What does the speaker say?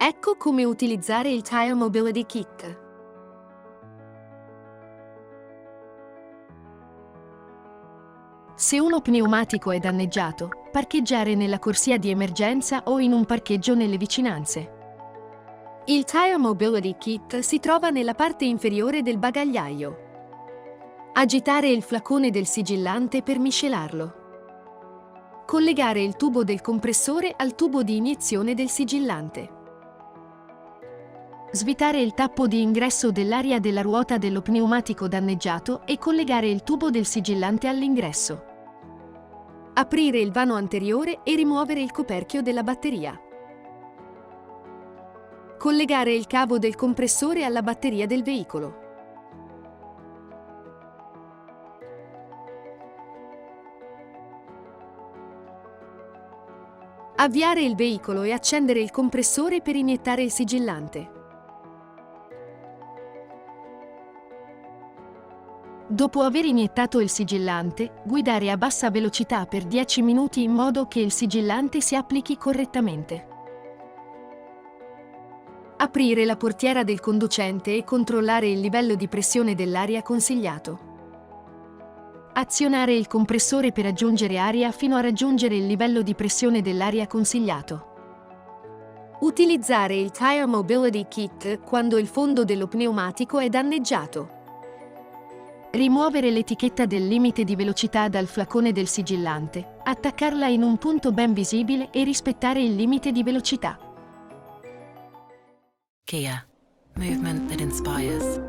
Ecco come utilizzare il Tire Mobility Kit. Se uno pneumatico è danneggiato, parcheggiare nella corsia di emergenza o in un parcheggio nelle vicinanze. Il Tire Mobility Kit si trova nella parte inferiore del bagagliaio. Agitare il flacone del sigillante per miscelarlo. Collegare il tubo del compressore al tubo di iniezione del sigillante. Svitare il tappo di ingresso dell'aria della ruota dello pneumatico danneggiato e collegare il tubo del sigillante all'ingresso. Aprire il vano anteriore e rimuovere il coperchio della batteria. Collegare il cavo del compressore alla batteria del veicolo. Avviare il veicolo e accendere il compressore per iniettare il sigillante. Dopo aver iniettato il sigillante, guidare a bassa velocità per 10 minuti in modo che il sigillante si applichi correttamente. Aprire la portiera del conducente e controllare il livello di pressione dell'aria consigliato. Azionare il compressore per aggiungere aria fino a raggiungere il livello di pressione dell'aria consigliato. Utilizzare il Tire Mobility Kit quando il fondo dello pneumatico è danneggiato. Rimuovere l'etichetta del limite di velocità dal flacone del sigillante, attaccarla in un punto ben visibile e rispettare il limite di velocità. Kia. Movement that inspires.